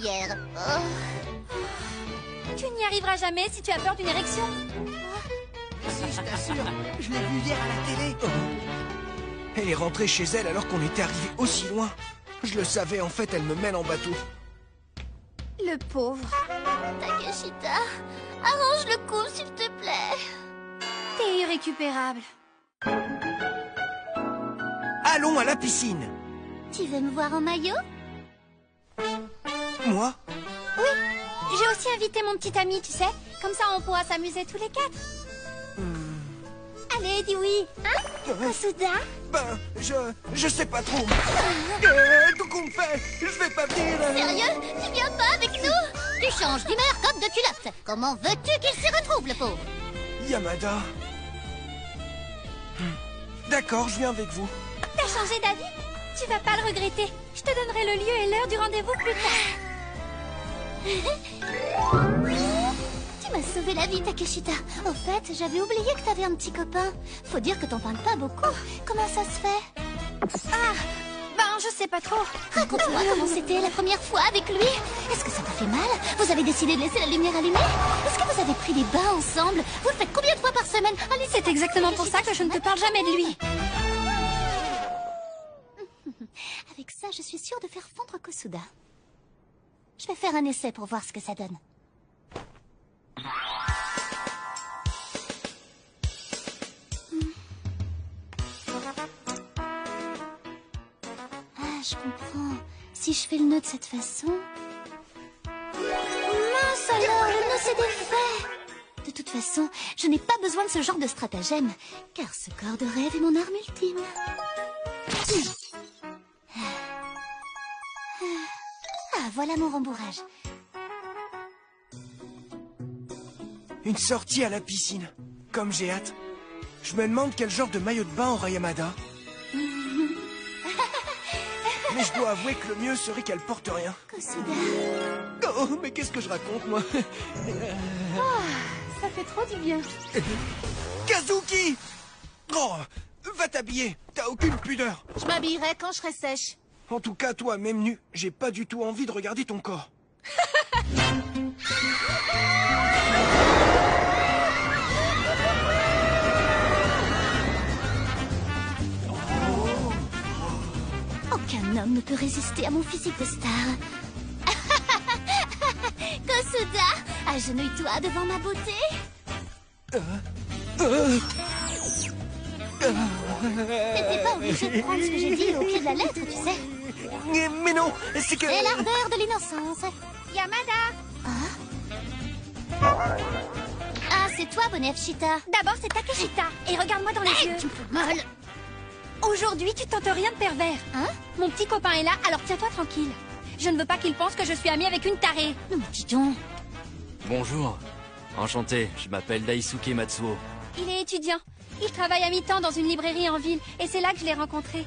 hier. Tu n'y arriveras jamais si tu as peur d'une érection. Si, je t'assure, je l'ai vue hier à la télé. Elle est rentrée chez elle alors qu'on était arrivé aussi loin. Je le savais, en fait, elle me mène en bateau. Le pauvre. Takeshita, arrange le coup, s'il te plaît. T'es irrécupérable. Allons à la piscine. Tu veux me voir en maillot? Moi? Oui, j'ai aussi invité mon petit ami, tu sais. Comme ça, on pourra s'amuser tous les quatre. Allez, dis oui. Hein, Kosuda? Ben, je sais pas trop. Tout qu'on fait, je vais pas venir. Sérieux? Tu viens pas avec nous? Tu changes d'humeur comme de culotte. Comment veux-tu qu'il s'y retrouve, le pauvre? Yamada. D'accord, je viens avec vous. T'as changé d'avis? Tu vas pas le regretter. Je te donnerai le lieu et l'heure du rendez-vous plus tard. Tu m'as sauvé la vie, Takeshita. Au fait, j'avais oublié que t'avais un petit copain. Faut dire que t'en parles pas beaucoup. Comment ça se fait? Ben, je sais pas trop. Raconte-moi comment c'était la première fois avec lui. Est-ce que ça t'a fait mal? Vous avez décidé de laisser la lumière allumée? Est-ce que vous avez pris des bains ensemble? Vous le faites combien de fois par semaine? Allez, C'est exactement pour ça que je ne te parle jamais de lui. Avec ça, je suis sûre de faire fondre Kosuda. Je vais faire un essai pour voir ce que ça donne. Ah, je comprends. Si je fais le nœud de cette façon... Mince alors, le nœud s'est défait. De toute façon, je n'ai pas besoin de ce genre de stratagème, car ce corps de rêve est mon arme ultime. Ah, voilà mon rembourrage. Une sortie à la piscine. Comme j'ai hâte. Je me demande quel genre de maillot de bain aura Yamada. Mais je dois avouer que le mieux serait qu'elle porte rien. Kosuda. Oh, mais qu'est-ce que je raconte, moi? Ça fait trop du bien. Kazuki! Oh, va t'habiller. T'as aucune pudeur. Je m'habillerai quand je serai sèche. En tout cas, toi, même nu, j'ai pas du tout envie de regarder ton corps. Aucun homme ne peut résister à mon physique de star. Kosuda, agenouille-toi devant ma beauté. T'étais pas obligé de prendre ce que j'ai dit au pied de la lettre, tu sais. Mais non, c'est que... C'est l'ardeur de l'innocence. Yamada! Ah, c'est toi, Bonefchita. D'abord, c'est Takeshita. Et regarde-moi dans les yeux. Tu me fais mal. Aujourd'hui, tu tentes rien de pervers. Hein? Mon petit copain est là, alors tiens-toi tranquille. Je ne veux pas qu'il pense que je suis amie avec une tarée. Dis donc. Bonjour. Enchanté, je m'appelle Daisuke Matsuo. Il est étudiant. Il travaille à mi-temps dans une librairie en ville. Et c'est là que je l'ai rencontré.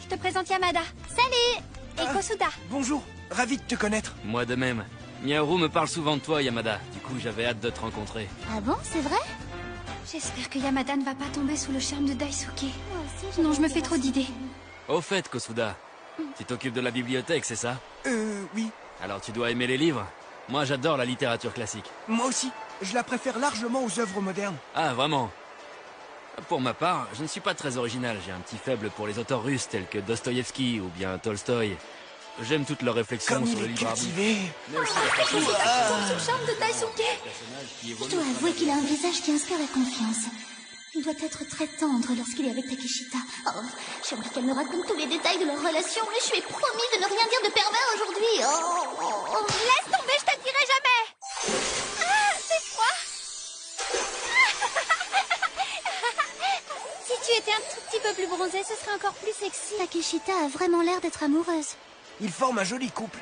Je te présente Yamada. Salut! Et Kosuda. Bonjour, ravi de te connaître. Moi de même. Miharu me parle souvent de toi, Yamada. Du coup, j'avais hâte de te rencontrer. Ah bon, c'est vrai? J'espère que Yamada ne va pas tomber sous le charme de Daisuke. Moi aussi, Non, je me fais trop d'idées. Au fait, Kosuda, tu t'occupes de la bibliothèque, c'est ça? Oui. Alors tu dois aimer les livres. Moi, j'adore la littérature classique. Moi aussi. Je la préfère largement aux œuvres modernes. Ah, vraiment? Pour ma part, je ne suis pas très original. J'ai un petit faible pour les auteurs russes tels que Dostoïevski ou bien Tolstoï. J'aime toutes leurs réflexions Comme sur il le est libre arbitre. cultivé. Mais aussi la façon dont Sous le charme de Daisuke. Je dois avouer qu'il a un visage qui inspire la confiance. Il doit être très tendre lorsqu'il est avec Takeshita. Oh, j'aimerais qu'elle me raconte tous les détails de leur relation, mais je lui ai promis de ne rien dire de pervers aujourd'hui. Laisse tomber, je te le dirai jamais. Ah, c'est froid. Si tu étais un tout petit peu plus bronzée, ce serait encore plus sexy. Takeshita a vraiment l'air d'être amoureuse. Ils forment un joli couple.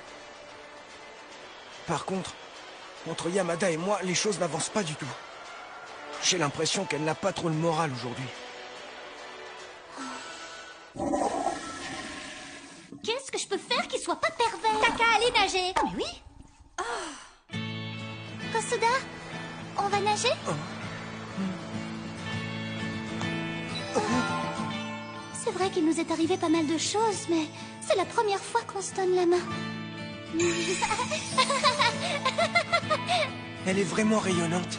Par contre, entre Yamada et moi, les choses n'avancent pas du tout. J'ai l'impression qu'elle n'a pas trop le moral aujourd'hui. Qu'est-ce que je peux faire qu'il soit pas pervers? T'as qu'à aller nager. Ah mais oui. Kosuda, on va nager? C'est vrai qu'il nous est arrivé pas mal de choses, mais c'est la première fois qu'on se donne la main. Elle est vraiment rayonnante.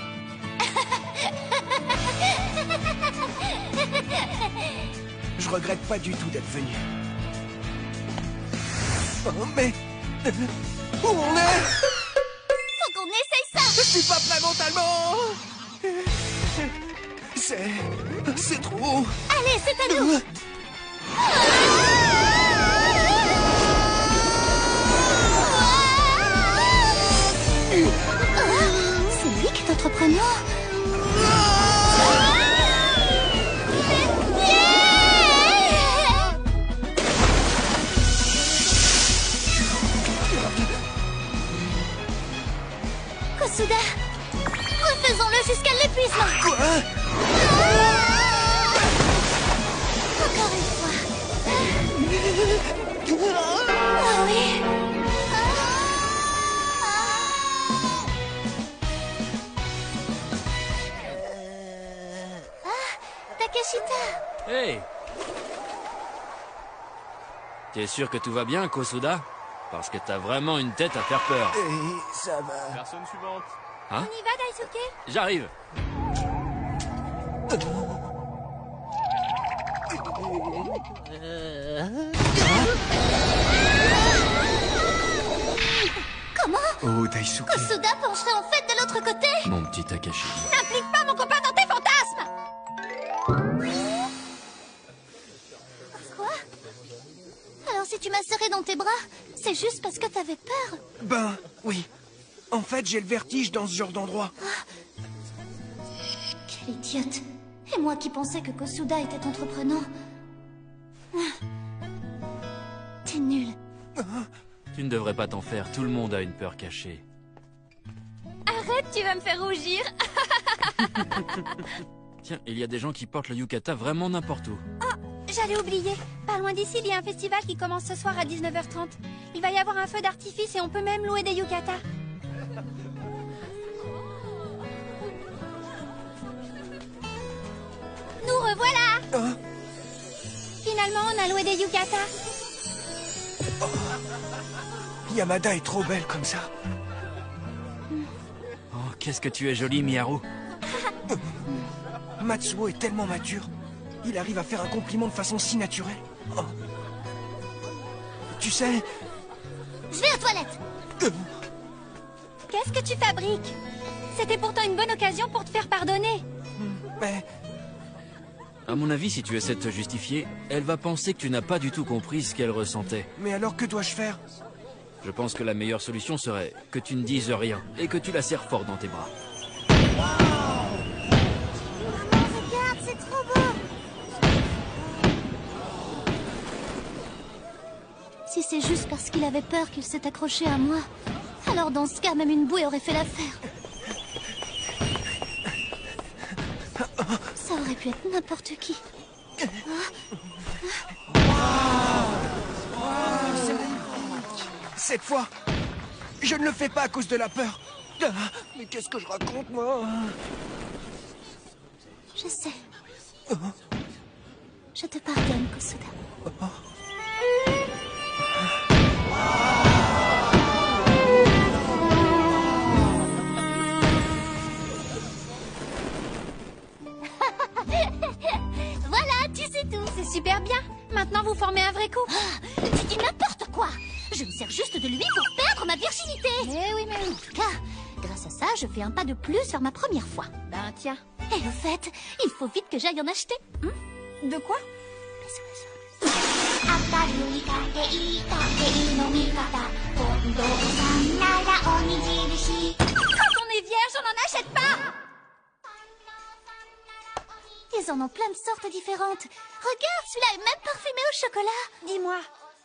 Je regrette pas du tout d'être venu. Oh, mais... Où on est? Faut qu'on essaye ça. Je suis pas prêt mentalement. C'est trop... Allez, c'est à nous. C'est lui qui est entrepreneur. Kosuda, refaisons-le jusqu'à l'épuisement. Quoi? Encore une fois. Ah oui. Takeshita. Hey! T'es sûr que tout va bien, Kosuda? Parce que t'as vraiment une tête à faire peur. Et ça va... Personne suivante. Hein? On y va, Daisuke? J'arrive. Comment Oh, Daisuke. Kosuda pencherait en fait de l'autre côté? Mon petit Takeshi. N'implique pas mon copain dans tes fantasmes! Quoi? Alors si tu m'as serré dans tes bras, c'est juste parce que t'avais peur? Ben, oui. En fait, j'ai le vertige dans ce genre d'endroit. Quelle idiote. Et moi qui pensais que Kosuda était entreprenant. T'es nul. Tu ne devrais pas t'en faire, tout le monde a une peur cachée. Arrête, tu vas me faire rougir. Tiens, il y a des gens qui portent le yukata vraiment n'importe où. J'allais oublier. Pas loin d'ici, il y a un festival qui commence ce soir à 19h30. Il va y avoir un feu d'artifice et on peut même louer des yukatas. Nous revoilà! Hein? Finalement, on a loué des yukatas. Yamada est trop belle comme ça. Oh, qu'est-ce que tu es jolie, Miharu. Matsuo est tellement mature. Il arrive à faire un compliment de façon si naturelle. Oh. Tu sais... Je vais aux toilettes. Qu'est-ce que tu fabriques? C'était pourtant une bonne occasion pour te faire pardonner. Mais... À mon avis, si tu essaies de te justifier, elle va penser que tu n'as pas du tout compris ce qu'elle ressentait. Mais alors, que dois-je faire? Je pense que la meilleure solution serait que tu ne dises rien et que tu la serres fort dans tes bras. Regarde, c'est trop beau. Si c'est juste parce qu'il avait peur qu'il s'est accroché à moi, alors dans ce cas, même une bouée aurait fait l'affaire. Ça aurait pu être n'importe qui. Cette fois, je ne le fais pas à cause de la peur. Mais qu'est-ce que je raconte, moi? Je sais. Je te pardonne, Kosuda. Voilà, tu sais tout. C'est super bien. Maintenant, vous formez un vrai couple. Tu dis n'importe quoi. Je me sers juste de lui pour perdre ma virginité. Eh oui, mais oui. En tout cas, grâce à ça, je fais un pas de plus vers ma première fois. Ben tiens. Et au fait, il faut vite que j'aille en acheter. De quoi? Quand on est vierge, on n'en achète pas. Ils en ont plein de sortes différentes. Regarde, celui-là est même parfumé au chocolat. Dis-moi,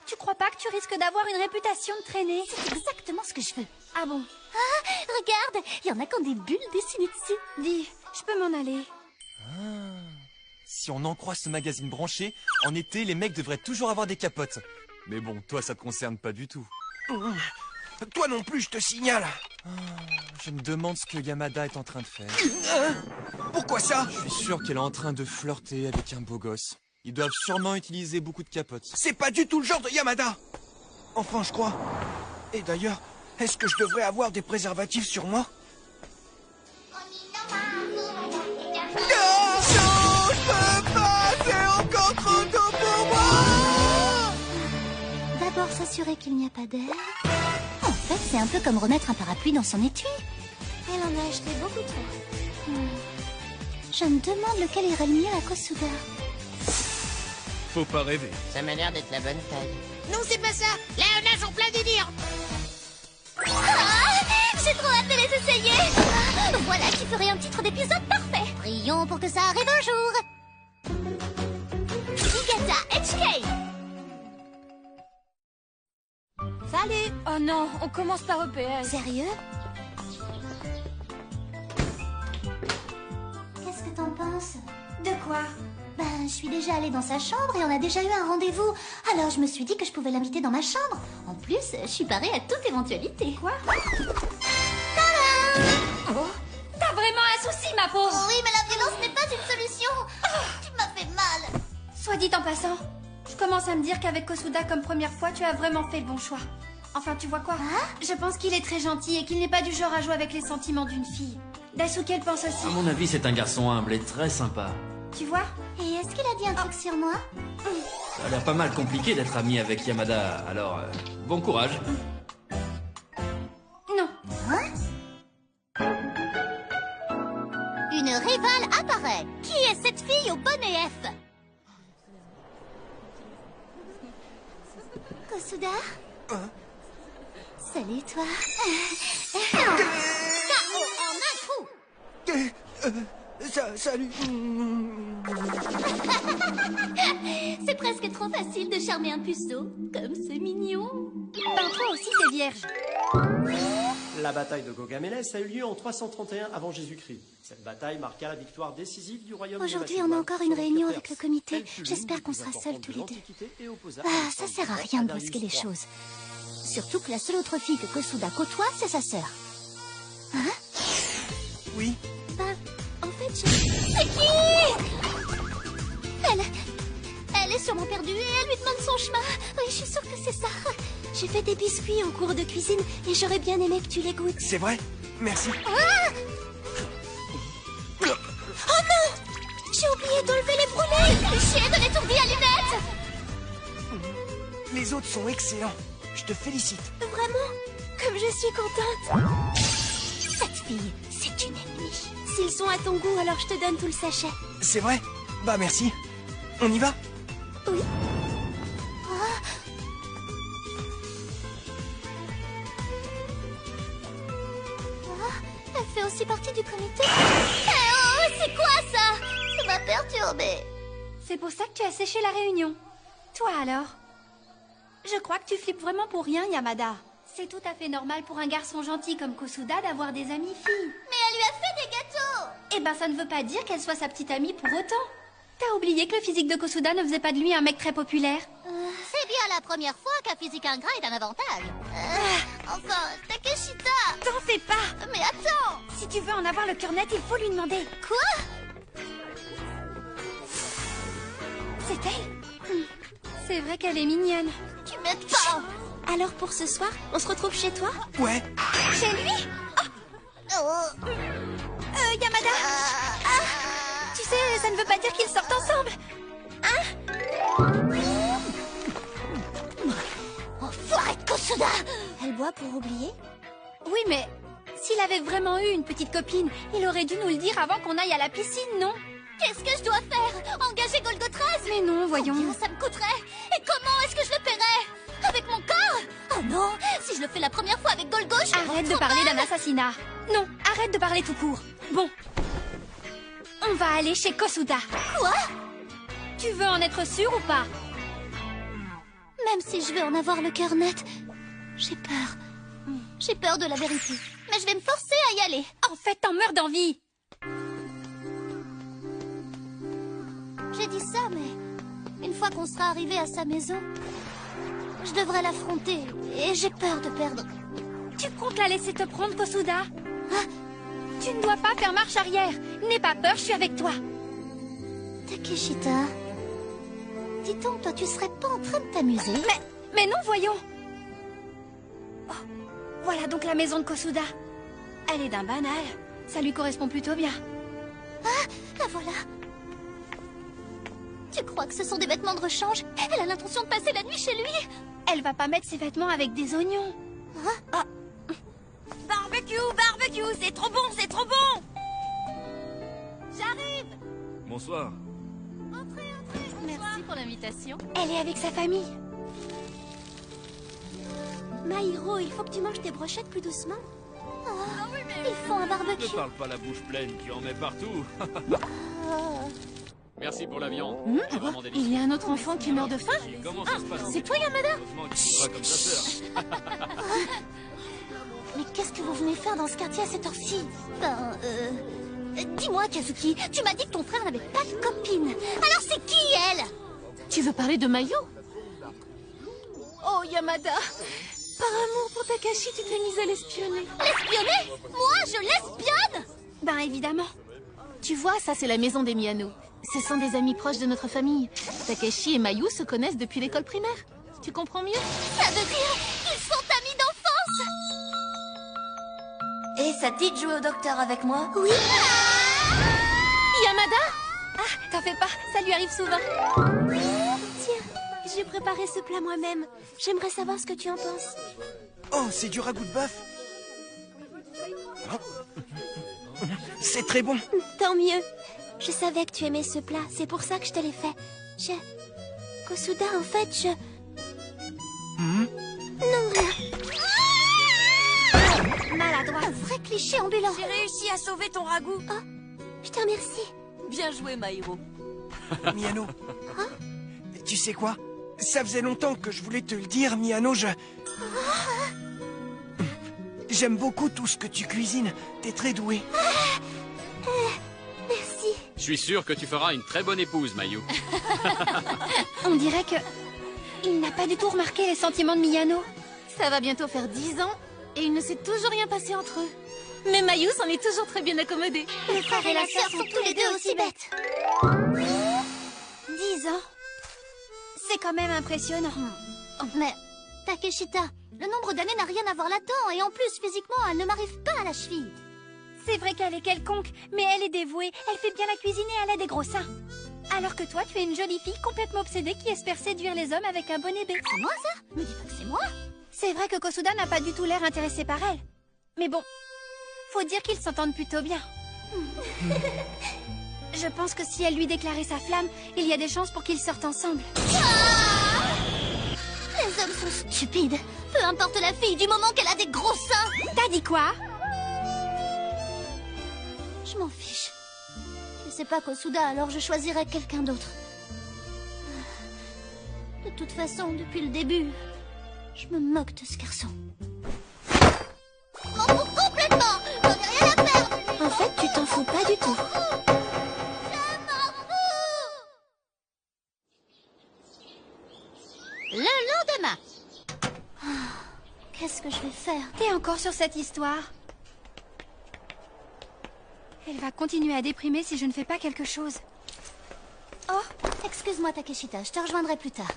tu crois pas que tu risques d'avoir une réputation de traîner? C'est exactement ce que je veux. Ah bon? Ah, regarde, il y en a qui ont des bulles dessinées dessus. Dis, je peux m'en aller. Si on en croit ce magazine branché, en été, les mecs devraient toujours avoir des capotes. Mais bon, toi, ça te concerne pas du tout. Toi non plus, je te signale. Je me demande ce que Yamada est en train de faire. Pourquoi ça? Je suis sûr qu'elle est en train de flirter avec un beau gosse. Ils doivent sûrement utiliser beaucoup de capotes. C'est pas du tout le genre de Yamada. Enfin, je crois. Et d'ailleurs, est-ce que je devrais avoir des préservatifs sur moi? Non, je peux pas, c'est encore trop tôt pour moi. D'abord s'assurer qu'il n'y a pas d'air. En fait, c'est un peu comme remettre un parapluie dans son étui. Elle en a acheté beaucoup trop. Je me demande lequel irait le mieux à Kosuda. Faut pas rêver. Ça m'a l'air d'être la bonne taille. Non, c'est pas ça. Là, on nage en plein délire. J'ai trop hâte de les essayer. Voilà qui ferait un titre d'épisode parfait. Prions pour que ça arrive un jour. Higata HK. Salut. Oh non, on commence par EPS. Sérieux? Qu'est-ce que t'en penses? De quoi? Ben, je suis déjà allée dans sa chambre et on a déjà eu un rendez-vous. Alors je me suis dit que je pouvais l'inviter dans ma chambre. En plus, je suis parée à toute éventualité. Quoi? Oh, t'as vraiment un souci, ma pauvre. Oh oui, mais la violence n'est pas une solution. Tu m'as fait mal. Soit dit en passant, je commence à me dire qu'avec Kosuda comme première fois, tu as vraiment fait le bon choix. Enfin, tu vois quoi? Je pense qu'il est très gentil et qu'il n'est pas du genre à jouer avec les sentiments d'une fille. Daisuke le pense aussi. À mon avis, c'est un garçon humble et très sympa. Tu vois? Et est-ce qu'il a dit un truc sur moi? Ça a l'air pas mal compliqué d'être ami avec Yamada, alors bon courage. Non. Une rivale apparaît. Qui est cette fille au bonnet F? Kosuda? Salut, toi. KO en un coup. Salut. C'est presque trop facile de charmer un puceau. Comme c'est mignon. Ben, toi aussi, t'es vierge. La bataille de Gaugamela a eu lieu en 331 avant Jésus-Christ. Cette bataille marqua la victoire décisive du royaume de Aujourd'hui, Macédoine on a encore une sur l'Empire réunion perse. avec le comité. Elle fut l'une J'espère des qu'on plus sera seuls importantes tous de les deux. l'Antiquité et opposa Ah, Alexandre ça sert à le rien de Grand à brusquer les Darius III. choses. Surtout que la seule autre fille que Kosuda côtoie, c'est sa sœur. Hein? Oui. Ben, en fait, c'est qui? Elle est sûrement perdue et elle lui demande son chemin. Oui, je suis sûre que c'est ça. J'ai fait des biscuits au cours de cuisine et j'aurais bien aimé que tu les goûtes. C'est vrai? Merci. Oh non! J'ai oublié d'enlever les brûlés! Fais chier de l'étourdi à lunettes! Les autres sont excellents. Je te félicite. Vraiment? Comme je suis contente! Cette fille, c'est une ennemie. S'ils sont à ton goût, alors je te donne tout le sachet. C'est vrai? Bah merci. On y va? Oui. Elle fait aussi partie du comité. Eh oh, c'est quoi ça? Ça m'a perturbée. C'est pour ça que tu as séché la réunion. Toi alors? Je crois que tu flippes vraiment pour rien, Yamada. C'est tout à fait normal pour un garçon gentil comme Kosuda d'avoir des amies filles. Mais elle lui a fait des gâteaux. Eh ben, ça ne veut pas dire qu'elle soit sa petite amie pour autant. T'as oublié que le physique de Kosuda ne faisait pas de lui un mec très populaire. C'est bien la première fois qu'un physique ingrat est un avantage. Enfin, Takeshita. T'en fais pas. Mais attends. Si tu veux en avoir le cœur net, il faut lui demander. Quoi? C'est elle? C'est vrai qu'elle est mignonne. Tu m'aides pas. Alors pour ce soir, on se retrouve chez toi? Ouais. Chez lui? Oh. Yamada. Tu sais, ça ne veut pas dire qu'ils sortent ensemble. Oh, faut arrêter Kosuda. Elle boit pour oublier? Oui, mais s'il avait vraiment eu une petite copine, il aurait dû nous le dire avant qu'on aille à la piscine, non? Qu'est-ce que je dois faire? Engager Golgo 13? Mais non, voyons. Combien ça me coûterait? Et comment est-ce que je le paierais? Avec mon corps? Oh non, si je le fais la première fois avec Golgo, je vais Arrête de parler d'un assassinat. Non, arrête de parler tout court. Bon. On va aller chez Kosuda. Quoi? Tu veux en être sûr ou pas? Même si je veux en avoir le cœur net, j'ai peur. J'ai peur de la vérité. Mais je vais me forcer à y aller. En fait, t'en meurs d'envie. J'ai dit ça, mais une fois qu'on sera arrivé à sa maison, je devrais l'affronter et j'ai peur de perdre. Tu comptes la laisser te prendre, Kosuda? Tu ne dois pas faire marche arrière. N'aie pas peur, je suis avec toi. Takeshita, dis donc, toi, tu serais pas en train de t'amuser? Mais non, voyons. Oh, Voilà donc la maison de Kosuda. Elle est d'un banal. Ça lui correspond plutôt bien. Ah, la voilà. Tu crois que ce sont des vêtements de rechange? Elle a l'intention de passer la nuit chez lui. Elle va pas mettre ses vêtements avec des oignons. Barbecue, barbecue, c'est trop bon, c'est trop bon. J'arrive. Bonsoir. Merci pour l'invitation. Elle est avec sa famille. Maïro, il faut que tu manges tes brochettes plus doucement. Ils font un Ne barbecue. parle pas la bouche pleine, tu en mets partout. Merci pour la viande. C'est vraiment Il délicieux. y a un autre enfant qui meurt de faim. Comment ça se passe? C'est toi, Yamada? Heureusement qu'il vivra comme sa sœur. Mais qu'est-ce que vous venez faire dans ce quartier à cette heure-ci? Dis-moi, Kazuki, tu m'as dit que ton frère n'avait pas de copine. Alors c'est qui, elle? Tu veux parler de Mayo? Oh, Yamada. Par amour pour Takashi, tu t'es mise à l'espionner. L'espionner? Moi, je l'espionne? Ben évidemment. Tu vois, ça c'est la maison des Miyano. Ce sont des amis proches de notre famille. Takeshi et Mayu se connaissent depuis l'école primaire. Tu comprends mieux? Ça veut dire qu'ils sont amis d'enfance. Et ça te dit de jouer au docteur avec moi? Oui. Yamada? Ah, t'en fais pas, ça lui arrive souvent. Tiens, j'ai préparé ce plat moi-même. J'aimerais savoir ce que tu en penses. Oh, c'est du ragoût de bœuf. C'est très bon. Tant mieux. Je savais que tu aimais ce plat, c'est pour ça que je te l'ai fait. Kosuda, en fait, Non, rien. Maladroit. Un vrai cliché ambulant. J'ai réussi à sauver ton ragoût. Je te remercie. Bien joué, Maïro. Miyano. Tu sais quoi? Ça faisait longtemps que je voulais te le dire, Miyano, J'aime beaucoup tout ce que tu cuisines. T'es très douée. Merci. Je suis sûr que tu feras une très bonne épouse, Mayu. On dirait que... Il n'a pas du tout remarqué les sentiments de Miyano. Ça va bientôt faire 10 ans et il ne s'est toujours rien passé entre eux. Mais Mayu s'en est toujours très bien accommodée. Le frère et la sœur sont tous les deux aussi bêtes. 10 ans. C'est quand même impressionnant. Mais, Takeshita, le nombre d'années n'a rien à voir là-dedans, et en plus, physiquement, elle ne m'arrive pas à la cheville. C'est vrai qu'elle est quelconque, mais elle est dévouée. Elle fait bien la cuisine et elle a des gros seins. Alors que toi, tu es une jolie fille complètement obsédée qui espère séduire les hommes avec un bonnet B. C'est moi, ça? Me dis pas que c'est moi. C'est vrai que Kosuda n'a pas du tout l'air intéressé par elle. Mais bon, faut dire qu'ils s'entendent plutôt bien. Je pense que si elle lui déclarait sa flamme, il y a des chances pour qu'ils sortent ensemble. Les hommes sont stupides. Peu importe la fille, du moment qu'elle a des gros seins. T'as dit quoi? Je m'en fiche. Si c'est pas Kosuda, alors je choisirais quelqu'un d'autre. De toute façon, depuis le début, je me moque de ce garçon. Je m'en fous complètement. J'en ai rien à perdre. En fait, tu t'en fous pas du tout. Le lendemain. Qu'est-ce que je vais faire? T'es encore sur cette histoire? Elle va continuer à déprimer si je ne fais pas quelque chose. Oh, excuse-moi Takeshita, je te rejoindrai plus tard.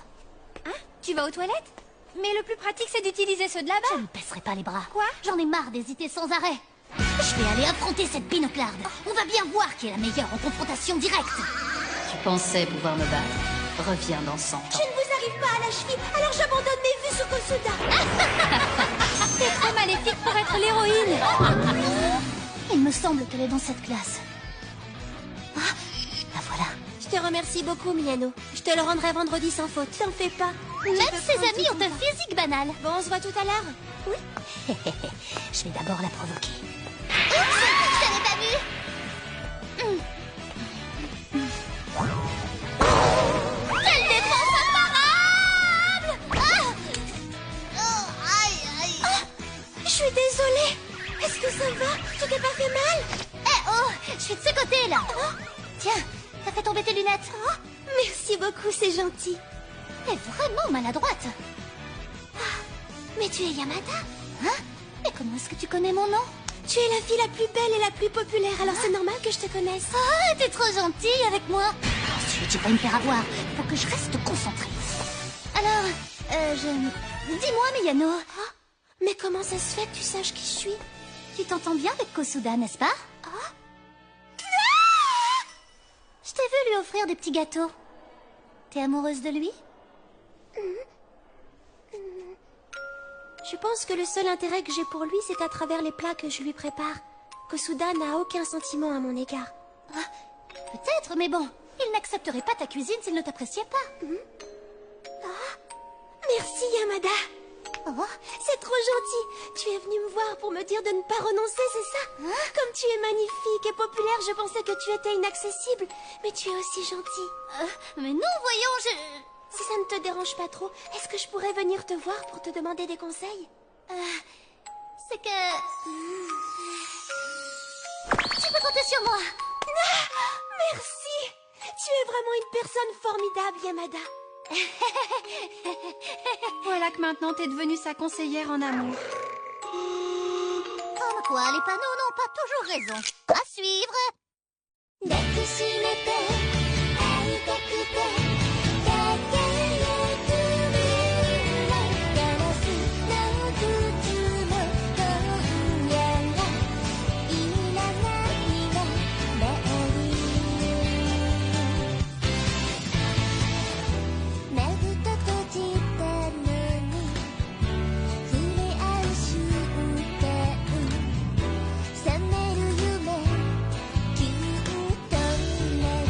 Hein? Tu vas aux toilettes? Mais le plus pratique, c'est d'utiliser ceux de là-bas. Je ne baisserai pas les bras. Quoi? J'en ai marre d'hésiter sans arrêt. Je vais aller affronter cette binoclarde. On va bien voir qui est la meilleure en confrontation directe. Tu pensais pouvoir me battre? Reviens dans 100 ans. Je ne vous arrive pas à la cheville, alors j'abandonne mes vues sur Kosuda. T'es trop maléfique pour être l'héroïne. Il me semble qu'elle est dans cette classe. Ah, la voilà. Je te remercie beaucoup, Miyano. Je te le rendrai vendredi sans faute. T'en fais pas. Même ses amis ont un physique banal. Bon, on se voit tout à l'heure. Oui. Je vais d'abord la provoquer. Oups, je t'avais pas vu. Quelle défense imparable! Aïe, aïe. Je suis désolée. Est-ce que ça va? Tu t'es pas fait mal? Oh, je suis de ce côté, là. Tiens, t'as fait tomber tes lunettes. Merci beaucoup, c'est gentil. T'es vraiment maladroite. Mais tu es Yamada? Hein? Mais comment est-ce que tu connais mon nom? Tu es la fille la plus belle et la plus populaire, alors c'est normal que je te connaisse. Ah, t'es trop gentille avec moi. Ensuite, j'ai pas me faire avoir. Faut que je reste concentrée. Alors, dis-moi, Miyano. Mais comment ça se fait que tu saches qui je suis? Tu t'entends bien avec Kosuda, n'est-ce pas? Ah! Je t'ai vu lui offrir des petits gâteaux. T'es amoureuse de lui? Je pense que le seul intérêt que j'ai pour lui, c'est à travers les plats que je lui prépare. Kosuda n'a aucun sentiment à mon égard. Peut-être, mais bon, il n'accepterait pas ta cuisine s'il ne t'appréciait pas. Merci, Yamada. Oh, C'est trop gentil. Tu es venu me voir pour me dire de ne pas renoncer, c'est ça? Comme tu es magnifique et populaire, je pensais que tu étais inaccessible. Mais tu es aussi gentil. mais non, voyons, Si ça ne te dérange pas trop, est-ce que je pourrais venir te voir pour te demander des conseils? c'est que... Tu peux compter sur moi. Merci. Tu es vraiment une personne formidable, Yamada. Voilà que maintenant t'es devenue sa conseillère en amour. Comme quoi, les panneaux n'ont pas toujours raison. À suivre. 抱きしめて会いたくて輝く未来ガラスの靴も今夜はいらないわまぶた閉じたのに触れ合う瞬間覚める夢キュンとなる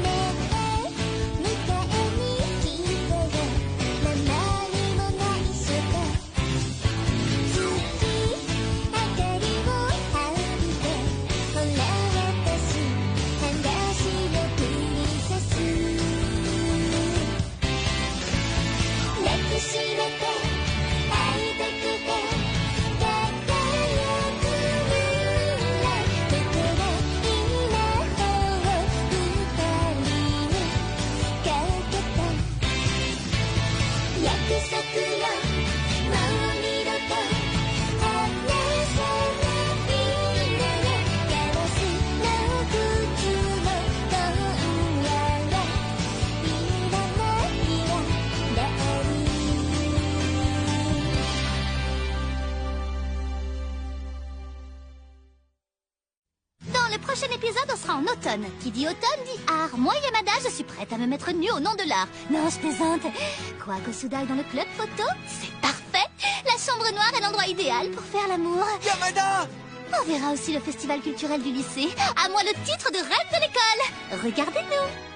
ねえ迎えに来てよ名前もないしか月明かりを浴びてほら私話のプリンセス抱きしめて会いたくて輝く未来だから今を二人にかけた約束よもう二度と離さないならガラスの靴も今夜はいらないわダーリン Dans le prochain épisode, on sera en automne. Qui dit automne dit art. Moi, Yamada, je suis prête à me mettre nue au nom de l'art. Non, je plaisante. Quoi, Kosuda est dans le club photo? C'est parfait. La chambre noire est l'endroit idéal pour faire l'amour. Yamada! On verra aussi le festival culturel du lycée. À moi le titre de reine de l'école. Regardez-nous.